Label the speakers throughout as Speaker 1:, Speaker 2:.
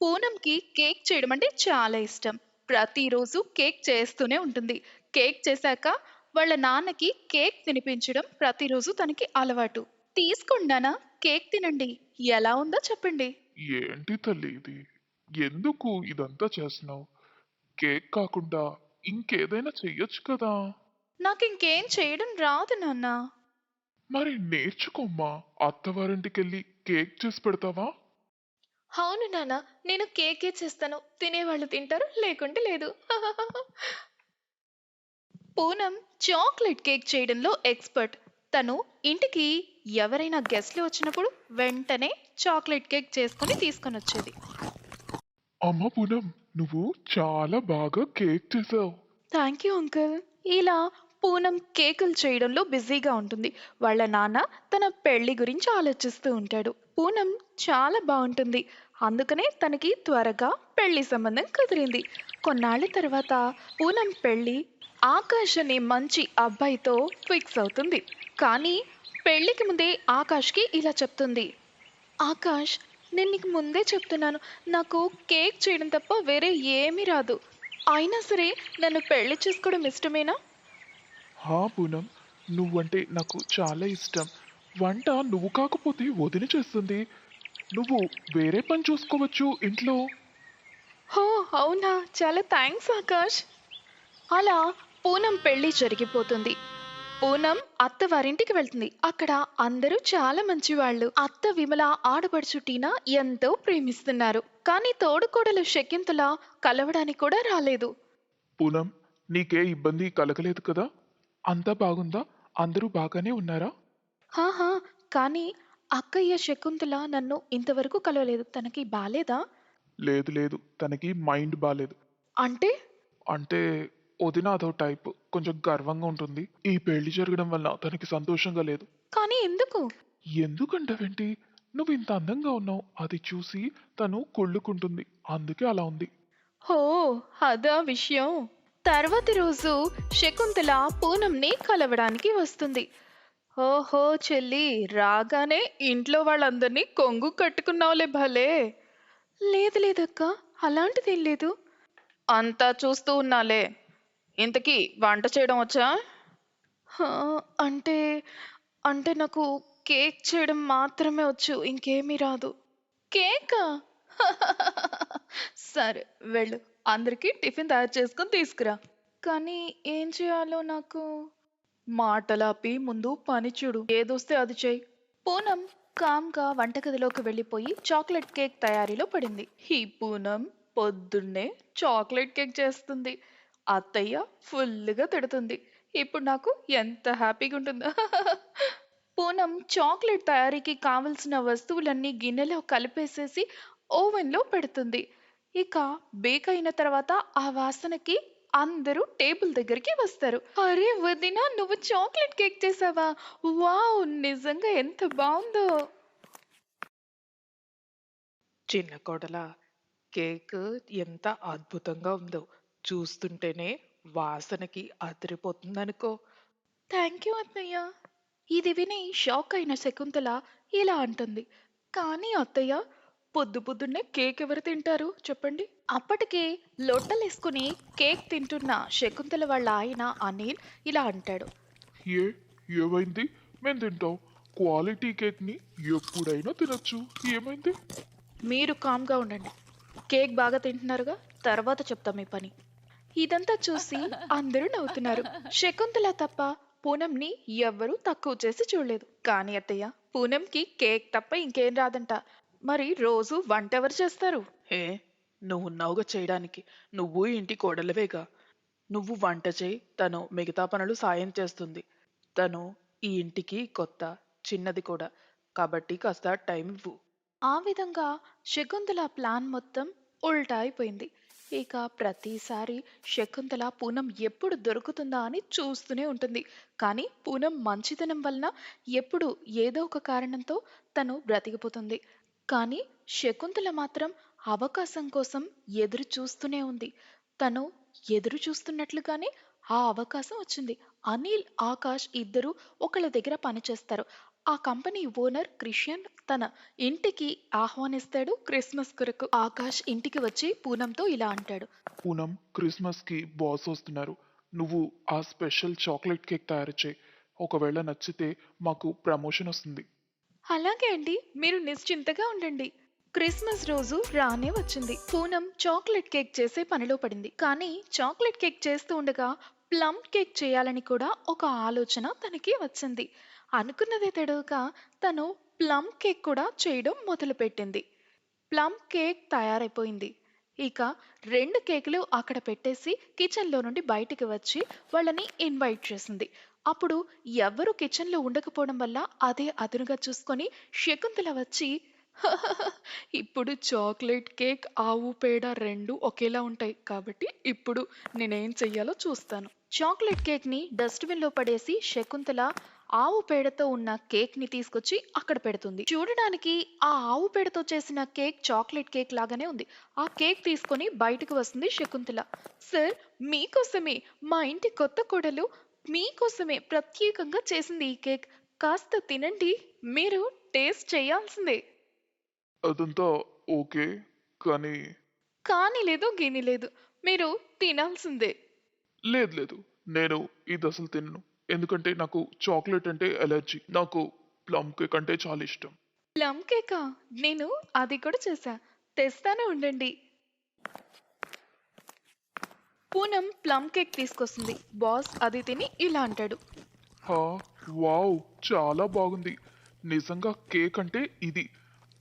Speaker 1: పూనంకి cake చేయడం అంటే చాలా ఇష్టం. ప్రతిరోజు కేక్ చేస్తూనే ఉంటుంది. కేక్ చేశాక వాళ్ళ నాన్నకి కేక్ తినిపించడం ప్రతిరోజు తనకి అలవాటు. "తీసుకోండి నాన్న, కేక్ తినండి. ఎలా ఉందో చెప్పండి."
Speaker 2: ఏంటి తల్లి ఇది? ఎందుకు ఇదంతా చేస్తున్నావు? కేక్ కాకుండా ఇంకేదైనా చెయ్యొచ్చు కదా!
Speaker 1: "నాకింకేం చేయడం రాదు నాన్న."
Speaker 2: మరి నేర్చుకోమ్మా. అత్తవారింటికెళ్ళి కేక్ చేసి పెడతావా?
Speaker 1: "అవును నాన్న, నేను కేకే చేస్తాను. తినేవాళ్ళు తింటారు, లేకుంటే లేదు." పూనం చాక్లెట్ కేక్ చేయడంలో ఎక్స్‌పర్ట్. తను ఇంటికి ఎవరైనా గెస్ట్‌లు వచ్చినప్పుడు వెంటనే చాక్లెట్ కేక్ చేసుకొని తీసుకొనొచ్చేది.
Speaker 2: అమ్మ పూనం, నువ్వు చాలా బాగా కేక్ చేసావు.
Speaker 1: Thank you uncle. ఇలా పూనం కేకులు చేయడంలో బిజీగా ఉంటుంది. వాళ్ళ నాన్న తన పెళ్లి గురించి ఆలోచిస్తూ ఉంటాడు. పూనం చాలా బావుంటుంది. అందుకనే తనకి త్వరగా పెళ్లి సంబంధం కుదిరింది. కొన్నాళ్ళ తర్వాత పూనం పెళ్లి ఆకాష్ అనే మంచి అబ్బాయితో ఫిక్స్ అవుతుంది. కానీ పెళ్లికి ముందే ఆకాష్‌కి ఇలా చెప్తుంది. ఆకాష్, నేను నీకు ముందే చెప్తున్నాను. నాకు కేక్ చేయడం తప్ప వేరే ఏమీ రాదు. అయినా సరే నన్ను పెళ్లి చేసుకోవడం ఇష్టమేనా?
Speaker 2: హా పూనం, నువ్వంటే నాకు చాలా ఇష్టం. వంట నువ్వు కాకపోతే వదిన చేస్తుంది. నువ్వు వేరే పని చూసుకోవచ్చు ఇంట్లో.
Speaker 1: హో! అవునా? చాలా థాంక్స్ ఆకాష్. అలా పూనం పెళ్లి జరిగిపోతుంది. పూనం అత్తవారింటికి వెళ్తుంది. అక్కడ అందరూ చాలా మంచివాళ్ళు. అత్త విమల ఆడపడుచు టీనా ఎంతో ప్రేమిస్తున్నారు. కానీ తోడికోడలు శకుంతల కలవడానికి కూడా రాలేదు.
Speaker 2: పూనం, నీకే ఇబ్బంది కలగలేదు కదా? అంతా బాగుందా? అందరూ బాగానే ఉన్నారా?
Speaker 1: హాహా! కానీ అక్కయ్య శకుంతల నన్ను ఇంతవరకు కలవలేదు. తనకి బాలేదా?
Speaker 2: లేదు లేదు. తనకి మైండ్ బాలేదు.
Speaker 1: అంటే?
Speaker 2: అంటే వదిన అదో టైప్. కొంచెం గర్వంగా ఉంటుంది. ఈ పెళ్లి జరగడం వల్ల తనకి సంతోషంగా లేదు.
Speaker 1: కానీ ఎందుకు?
Speaker 2: ఎందుకంటావేంటి? నువ్వు ఇంత అందంగా ఉన్నావు. అది చూసి తను కుళ్ళుకుంటుంది. అందుకే అలా ఉంది.
Speaker 1: ఓహ్! అదా విషయం. తర్వాతి రోజు శకుంతల పూనంని కలవడానికి వస్తుంది. ఓహో! చెల్లి, రాగానే ఇంట్లో వాళ్ళందరినీ కొంగు కట్టుకున్నావులే భలే! లేదు లేదక్కా, అలాంటిదేం లేదు. అంతా చూస్తూ ఉన్నాలే. ఇంతకీ వంట చేయడం వచ్చా? హా! అంటే, అంటే నాకు కేక్ చేయడం మాత్రమే వచ్చు. ఇంకేమీ రాదు. కేకా? సరే వెళ్ళు. అందరికి టిఫిన్ తయారు చేసుకొని తీసుకురా. కానీ ఏం చేయాలో నాకు మాటలాపి ముందు పని చూడు. ఏదొస్తే అది చెయ్యి. పూనం కామ్‌గా వంటగదిలోకి వెళ్ళిపోయి చాక్లెట్ కేక్ తయారీలో పడింది. ఈ పూనం పొద్దున్నే చాక్లెట్ కేక్ చేస్తుంది. అత్తయ్య ఫుల్లుగా తిడుతుంది. ఇప్పుడు నాకు ఎంత హ్యాపీగా ఉంటుందో. పూనం చాక్లెట్ తయారీకి కావలసిన వస్తువులన్నీ గిన్నెలో కలిపేసేసి ఓవెన్‌లో పెడుతుంది. ఇక బేక్ అయిన తర్వాత ఆ వాసనకి అందరూ టేబుల్ దగ్గరికి వస్తారు. "అరే వదినా, నువ్వు చాక్లెట్ కేక్ చేసావా? వావ్! నిజంగా ఎంత బావుందో."
Speaker 3: చిన్న కోడలా, కేక్ ఎంత అద్భుతంగా ఉందో! చూస్తుంటేనే వాసనకి అదిరిపోతుందనుకో.
Speaker 1: థ్యాంక్ యూ అత్తయ్య. ఇది విని షాక్ అయిన శకుంతల ఇలా అంటుంది. కానీ అత్తయ్య, పొద్దు పొద్దున్నే కేక్ ఎవరు తింటారు చెప్పండి? అప్పటికే లొట్టలేసుకుని కేక్ తింటున్న శకుంతల వాళ్ళ ఆయన అనిల్ ఇలా అంటాడు.
Speaker 2: ఏ ఏమైంది? మేము తింటాం. క్వాలిటీ కేక్‌ని ఎప్పుడైనా తినొచ్చు. ఏమైంది?
Speaker 1: మీరు కామ్‌గా ఉండండి. కేక్ బాగా తింటున్నారుగా, తర్వాత చెప్తా మీ పని. ఇదంతా చూసి అందరూ నవ్వుతున్నారు. శకుంతల తప్ప పూనంని ఎవ్వరూ తక్కువ చేసి చూడలేదు. కానీ అత్తయ్య, పూనంకి కేక్ తప్ప ఇంకేం రాదంట. మరి రోజు వంటెవరు చేస్తారు?
Speaker 3: ఏ నువ్వున్నావుగా చేయడానికి. నువ్వు ఇంటి కోడలివేగా. నువ్వు వంట చేయి, తను మిగతా పనులు సాయం చేస్తుంది. తను ఈ ఇంటికి కొత్త, చిన్నది కూడా. కాబట్టి కాస్త టైం ఇవ్వు.
Speaker 1: ఆ విధంగా శకుంతల ప్లాన్ మొత్తం ఉల్టా అయిపోయింది. ఇక ప్రతిసారి శకుంతల పూనం ఎప్పుడు దొరుకుతుందా అని చూస్తూనే ఉంటుంది. కానీ పూనం మంచితనం వలన ఎప్పుడు ఏదో ఒక కారణంతో తను బ్రతికిపోతుంది. కానీ శకుంతల మాత్రం అవకాశం కోసం ఎదురు చూస్తూనే ఉంది. తను ఎదురు చూస్తున్నట్లుగానే ఆ అవకాశం వచ్చింది. అనిల్, ఆకాష్ ఇద్దరు ఒకళ్ళ దగ్గర పనిచేస్తారు. ఆ కంపెనీ ఓనర్ క్రిస్టియన్ తన ఇంటికి ఆహ్వానిస్తాడు క్రిస్మస్ కొరకు. ఆకాష్ ఇంటికి వచ్చి పూనంతో ఇలా అంటాడు.
Speaker 2: పూనం, క్రిస్మస్కి బాస్ వస్తున్నారు. నువ్వు ఆ స్పెషల్ చాక్లెట్ కేక్ తయారు చేయి. ఒకవేళ నచ్చితే మాకు ప్రమోషన్ వస్తుంది.
Speaker 1: అలాగే అండి, మీరు నిశ్చింతగా ఉండండి. క్రిస్మస్ రోజు రానే వచ్చింది. పూనం చాక్లెట్ కేక్ చేసే పనిలో పడింది. కానీ చాక్లెట్ కేక్ చేస్తూ ఉండగా ప్లమ్ కేక్ చేయాలని కూడా ఒక ఆలోచన తనకి వచ్చింది. అనుకున్నదే తడవుగా తను ప్లమ్ కేక్ కూడా చేయడం మొదలుపెట్టింది. ప్లమ్ కేక్ తయారైపోయింది. ఇక 2 కేకులు అక్కడ పెట్టేసి కిచెన్‌లో నుండి బయటికి వచ్చి వాళ్ళని ఇన్వైట్ చేసింది. అప్పుడు ఎవ్వరూ కిచెన్‌లో ఉండకపోవడం వల్ల అదే అదునుగా చూసుకొని శకుంతల వచ్చి ఇప్పుడు చాక్లెట్ కేక్, ఆవు పేడ 2 ఒకేలా ఉంటాయి. కాబట్టి ఇప్పుడు నేనేం చెయ్యాలో చూస్తాను. చాక్లెట్ కేక్‌ని డస్ట్‌బిన్‌లో పడేసి శకుంతల ఆవు పేడతో ఉన్న కేక్‌ని తీసుకొచ్చి అక్కడ పెడుతుంది. చూడడానికి ఆ ఆవు పేడతో చేసిన కేక్ చాక్లెట్ కేక్ లాగానే ఉంది. ఆ కేక్ తీసుకొని బయటకు వస్తుంది శకుంతల. సార్, మీకోసమే, మా ఇంటి కొత్త కోడలు మీకోసమే ప్రత్యేకంగా చేసింది ఈ కేక్. కాస్త తినండి. మీరు టేస్ట్ చేయాల్సిందే.
Speaker 2: అదంతా ఓకే, కానీ
Speaker 1: కానీ లేదు, గీని లేదు. మీరు తినాల్సిందే.
Speaker 2: లేదు లేదు, నేను ఇది అసలు తినను. ఎందుకంటే నాకు చాక్లెట్ అంటే ఎలర్జీ. నాకు ప్లమ్ కేక్ అంటే చాలా ఇష్టం.
Speaker 1: ప్లమ్ కేకా? నేను అది కూడా చేశా. తెస్తాను ఉండండి. పూనం ప్లమ్ కేక్ తీసుకొస్తుంది. బాస్ అది తిని ఇలా అంటాడు.
Speaker 2: హా, వావ్, చాలా బాగుంది. నిజంగా కేక్ అంటే ఇది.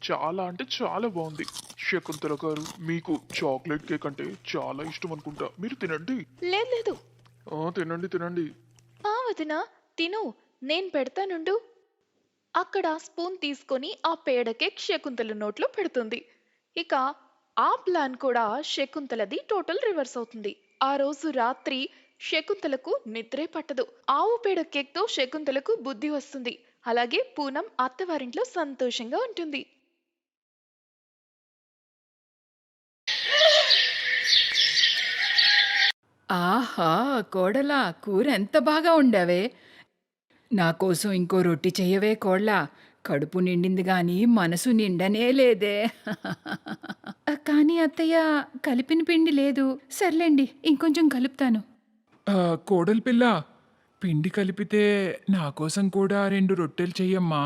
Speaker 2: చాలా అంటే చాలా బాగుంది. శకుంతల గారు, మీకు చాక్లెట్ కేక్ అంటే చాలా ఇష్టం అనుకుంటా. మీరు తినండి.
Speaker 1: లేదు లేదు.
Speaker 2: తినండి తినండి.
Speaker 1: వదినా, తిను. నేను పెడతానుండు. అక్కడ స్పూన్ తీసుకొని ఆ పేడ కేక్ శకుంతల నోట్లో పెడుతుంది. ఇక ఆ ప్లాన్ కూడా శకుంతలది టోటల్ రివర్స్ అవుతుంది. ఆ రోజు రాత్రి శకుంతలకు నిద్రే పట్టదు. ఆవు పేడ కేక్తో శకుంతలకు బుద్ధి వస్తుంది. అలాగే పూనం అత్తవారింట్లో సంతోషంగా ఉంటుంది.
Speaker 4: ఆహా! కోడలా, కూర ఎంత బాగా వండావే! నా కోసం ఇంకో రొట్టి చెయ్యవే కోళ్ళా. కడుపు నిండింది గాని మనసు నిండనే లేదే. కానీ అత్తయ్య, కలిపిన పిండి లేదు. సర్లేండి, ఇంకొంచెం కలుపుతాను.
Speaker 5: కోడలి పిల్ల, పిండి కలిపితే నా కోసం కూడా 2 రొట్టెలు చెయ్యమ్మా.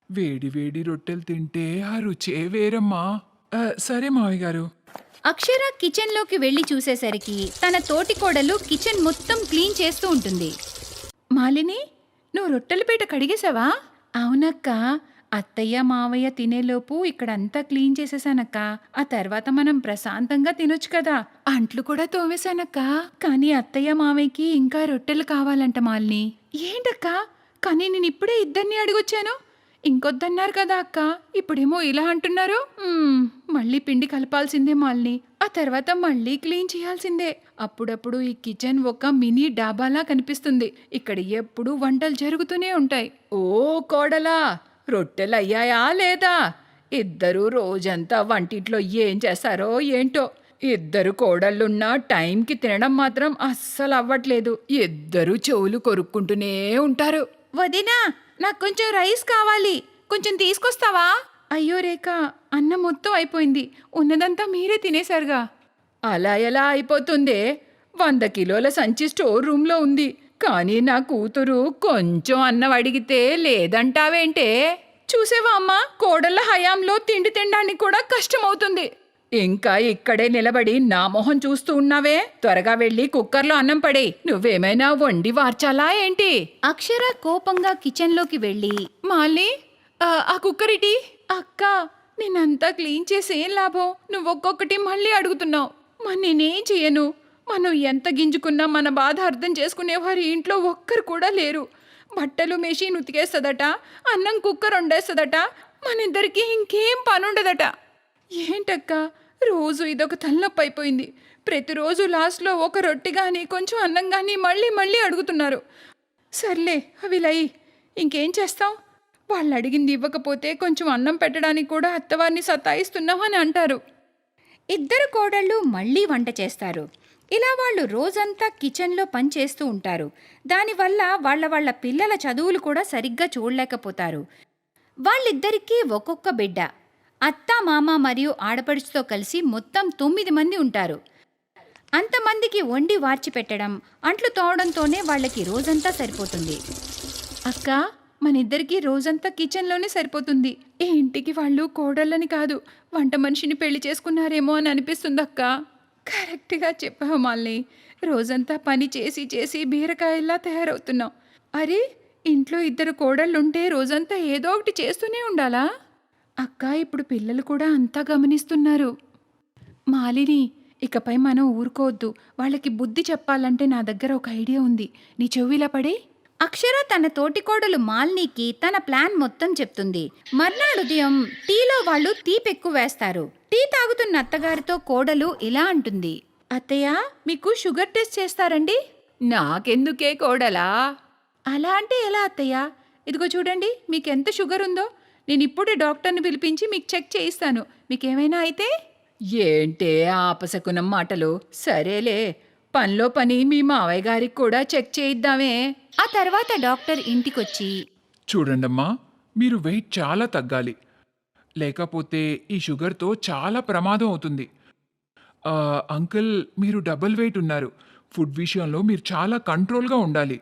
Speaker 5: వేడి వేడి రొట్టెలు తింటే ఆ రుచే వేరమ్మా. సరే మావయ్య గారు.
Speaker 6: అక్షర కిచెన్లోకి వెళ్ళి చూసేసరికి తన తోటి కోడలు కిచెన్ మొత్తం క్లీన్ చేస్తూ ఉంటుంది.
Speaker 4: మాలిని, నువ్వు రొట్టెల పీట కడిగేశావా? అవునక్క. అత్తయ్య మావయ్య తినేలోపు ఇక్కడంతా క్లీన్ చేసేసానక్క. ఆ తర్వాత మనం ప్రశాంతంగా తినొచ్చు కదా. అంట్లు కూడా తోమేశానక్క. కానీ అత్తయ్య మావయ్యకి ఇంకా రొట్టెలు కావాలంట మాలిని. ఏంటక్క? కానీ నేను ఇప్పుడే ఇద్దరిని అడిగొచ్చాను. ఇంకొద్దన్నారు కదా అక్క, ఇప్పుడేమో ఇలా అంటున్నారు. మళ్ళీ పిండి కలపాల్సిందే మాలిని. ఆ తర్వాత మళ్ళీ క్లీన్ చేయాల్సిందే. అప్పుడప్పుడు ఈ కిచెన్ ఒక మినీ డాబాలా కనిపిస్తుంది. ఇక్కడ ఎప్పుడూ వంటలు జరుగుతూనే ఉంటాయి. ఓ కోడలా, రొట్టెలయ్యాయా లేదా? ఇద్దరూ రోజంతా వంటింట్లో ఏం చేస్తారో ఏంటో. ఇద్దరు కోడళ్ళున్నా టైంకి తినడం మాత్రం అస్సలు అవ్వట్లేదు. ఇద్దరూ చెవులు కొరుక్కుంటూనే ఉంటారు. వదినా, నాకు కొంచెం రైస్ కావాలి. కొంచెం తీసుకొస్తావా? అయ్యో రేఖ, అన్నం మొత్తం అయిపోయింది. ఉన్నదంతా మీరే తినేశారుగా. అలా ఎలా అయిపోతుందే? 100 కిలోల సంచి స్టోర్ రూమ్లో ఉంది. కానీ నా కూతురు కొంచెం అన్నం అడిగితే లేదంటావేంటే? చూసేవా అమ్మా, కోడళ్ళ హయాంలో తిండి తినడానికి కూడా కష్టమవుతుంది. ఇంకా ఇక్కడే నిలబడి నా మొహం చూస్తూ ఉన్నావే? త్వరగా వెళ్ళి కుక్కర్లో అన్నం పడేయ్. నువ్వేమైనా వండి వార్చాలా ఏంటి?
Speaker 6: అక్షర కోపంగా కిచెన్లోకి వెళ్ళి
Speaker 4: మాలి, ఆ కుక్కరిటి. అక్క, నేనంతా క్లీన్ చేసి ఏం లాభం? నువ్వు ఒక్కొక్కటి మళ్ళీ అడుగుతున్నావు. మరి నేనేం చేయను? మనం ఎంత గింజుకున్నా మన బాధ అర్థం చేసుకునేవారు ఇంట్లో ఒక్కరు కూడా లేరు. బట్టలు మెషిన్ ఉతికేస్తుందట, అన్నం కుక్కర్ వండేస్తుందట, మనిద్దరికి ఇంకేం పనుండదట. ఏంటక్క, రోజు ఇదొక తలనొప్పి అయిపోయింది. ప్రతిరోజు లాస్ట్లో ఒక రొట్టె కానీ కొంచెం అన్నం కానీ మళ్ళీ మళ్ళీ అడుగుతున్నారు. సర్లే, అవి లై. ఇంకేం చేస్తాం? వాళ్ళు అడిగింది ఇవ్వకపోతే కొంచెం అన్నం పెట్టడానికి కూడా అత్తవారిని సతాయిస్తున్నాం అని అంటారు.
Speaker 6: ఇద్దరు కోడళ్ళు మళ్ళీ వంట చేస్తారు. ఇలా వాళ్ళు రోజంతా కిచెన్లో పని చేస్తూ ఉంటారు. దానివల్ల వాళ్ళ పిల్లల చదువులు కూడా సరిగ్గా చూడలేకపోతారు. వాళ్ళిద్దరికీ ఒక్కొక్క బిడ్డ. అత్త, మామ మరియు ఆడపడుచుతో కలిసి మొత్తం 9 మంది ఉంటారు. అంతమందికి వండి వార్చి పెట్టడం, అంట్లు తోవడంతోనే వాళ్ళకి రోజంతా సరిపోతుంది.
Speaker 4: అక్క, మనిద్దరికీ రోజంతా కిచెన్లోనే సరిపోతుంది. ఈ ఇంటికి వాళ్ళు కోడళ్ళని కాదు, వంట మనిషిని పెళ్లి చేసుకున్నారేమో అని అనిపిస్తుంది అక్క. కరెక్ట్గా చెప్పావు మాలిని. రోజంతా పని చేసి చేసి బీరకాయల్లా తయారవుతున్నాం. అరే, ఇంట్లో 2 కోడళ్ళుంటే రోజంతా ఏదో ఒకటి చేస్తూనే ఉండాలా? అక్క, ఇప్పుడు పిల్లలు కూడా అంతా గమనిస్తున్నారు. మాలిని, ఇకపై మనం ఊరుకోవద్దు. వాళ్ళకి బుద్ధి చెప్పాలంటే నా దగ్గర ఒక ఐడియా ఉంది. నీ చెవిలా పడే.
Speaker 6: అక్షర తన తోటికోడలు మాలినికి తన ప్లాన్ మొత్తం చెప్తుంది. మర్నాడు ఉదయం టీలో వాళ్ళు తీపెక్కువ వేస్తారు. టీ తాగుతున్న అత్తగారితో కోడలు ఇలా అంటుంది.
Speaker 4: అత్తయ్య, మీకు షుగర్ టెస్ట్ చేస్తారండి? నాకెందుకే కోడలా? అలా అంటే ఎలా అత్తయ్య? ఇదిగో చూడండి, మీకెంత షుగర్ ఉందో. నేను ఇప్పుడే డాక్టర్ని పిలిపించి మీకు చెక్ చేయిస్తాను. మీకేమైనా అయితే? ఏంటే ఆపసకునం మాటలు? సరేలే, పనిలో పని మీ మావయ్య గారికి కూడా చెక్ చేయిద్దామే.
Speaker 6: ఆ తర్వాత డాక్టర్ ఇంటికొచ్చి,
Speaker 5: చూడండమ్మా, మీరు వెయిట్ చాలా తగ్గాలి. లేకపోతే ఈ షుగర్తో చాలా ప్రమాదం అవుతుంది. అంకుల్, మీరు డబుల్ వెయిట్ ఉన్నారు. ఫుడ్ విషయంలో మీరు చాలా కంట్రోల్గా ఉండాలి.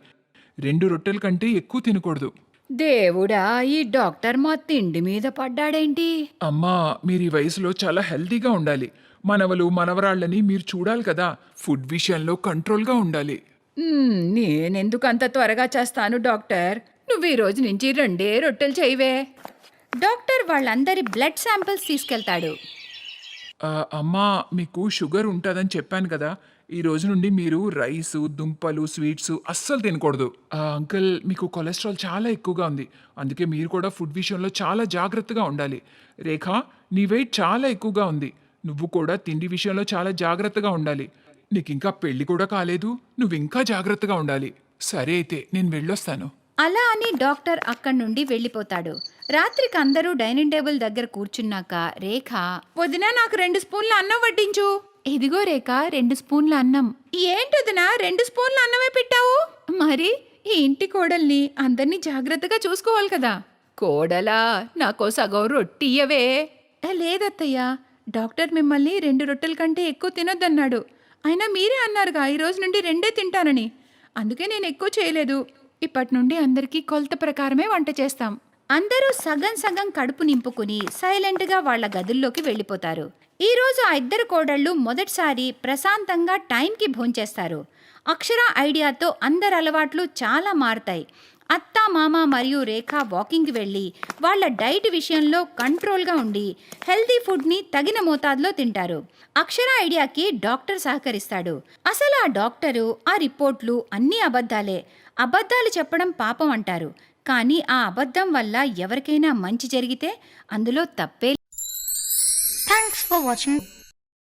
Speaker 5: 2 రొట్టెల కంటే ఎక్కువ తినకూడదు.
Speaker 6: దేవుడా, ఈ డాక్టర్ మా తిండి మీద పడ్డాడేంటి?
Speaker 5: అమ్మా, మీరు ఈ వయసులో చాలా హెల్తీగా ఉండాలి. మనవలు మనవరాళ్ళని మీరు చూడాలి కదా. ఫుడ్ విషయంలో కంట్రోల్గా ఉండాలి.
Speaker 4: నేనెందుకు అంత త్వరగా చేస్తాను డాక్టర్? నువ్వు ఈ రోజు నుంచి 2 రొట్టెలు చేయవే.
Speaker 6: డాక్టర్ వాళ్ళందరి బ్లడ్ శాంపిల్స్ తీసుకెళ్తాడు.
Speaker 5: అమ్మా, మీకు షుగర్ ఉంటుందని చెప్పాను కదా. ఈ రోజు నుండి మీరు రైసు, దుంపలు, స్వీట్స్ అస్సలు తినకూడదు. అంకుల్, మీకు కొలెస్ట్రాల్ చాలా ఎక్కువగా ఉంది. అందుకే మీరు కూడా ఫుడ్ విషయంలో చాలా జాగ్రత్తగా ఉండాలి. రేఖ, నీ వెయిట్ చాలా ఎక్కువగా ఉంది. నువ్వు కూడా తిండి విషయంలో చాలా జాగ్రత్తగా ఉండాలి. నీకు ఇంకా పెళ్లి కూడా కాలేదు. నువ్వు ఇంకా జాగ్రత్తగా ఉండాలి. సరే అయితే నేను వెళ్ళొస్తాను.
Speaker 6: అలా అని డాక్టర్ అక్కడి నుండి వెళ్ళిపోతాడు. రాత్రికి అందరూ డైనింగ్ టేబుల్ దగ్గర కూర్చున్నాక రేఖ,
Speaker 4: వదినా, నాకు 2 స్పూన్ల అన్నం వడ్డించు. ఇదిగో రేఖ, 2 స్పూన్ల అన్నం. ఏంటి వదినా, 2 స్పూన్ల అన్నమే పెట్టావు? మరి ఈ ఇంటి కోడల్ని అందరినీ జాగ్రత్తగా చూసుకోవాలి కదా. కోడలా, నాకో సగం రొట్టి ఇయ్యవే. లేదత్తయ్య, డాక్టర్ మిమ్మల్ని 2 రొట్టెల కంటే ఎక్కువ తినొద్దన్నాడు. అయినా మీరే అన్నారుగా ఈ రోజు నుండి 2 తింటానని. అందుకే నేను ఎక్కువ చేయలేదు. ఇప్పటి నుండి అందరికీ కొలత ప్రకారమే వంట చేస్తాం.
Speaker 6: అందరూ సగం సగం కడుపు నింపుకుని సైలెంట్గా వాళ్ళ గదుల్లోకి వెళ్ళిపోతారు. ఈరోజు ఆ 2 కోడళ్ళు మొదటిసారి ప్రశాంతంగా టైంకి భోంచేస్తారు. అక్షర ఐడియాతో అందరి అలవాట్లు చాలా మారుతాయి. అత్త, మామ మరియు రేఖ వాకింగ్కి వెళ్ళి వాళ్ళ డైట్ విషయంలో కంట్రోల్గా ఉండి హెల్తీ ఫుడ్ని తగిన మోతాదులో తింటారు. అక్షర ఐడియాకి డాక్టర్ సహకరిస్తాడు. అసలు ఆ డాక్టరు, ఆ రిపోర్ట్లు అన్నీ అబద్ధాలే. అబద్ధాలు చెప్పడం పాపం అంటారు. కానీ ఆ అబద్ధం వల్ల ఎవరికైనా మంచి జరిగితే అందులో తప్పే.
Speaker 7: Thanks for watching.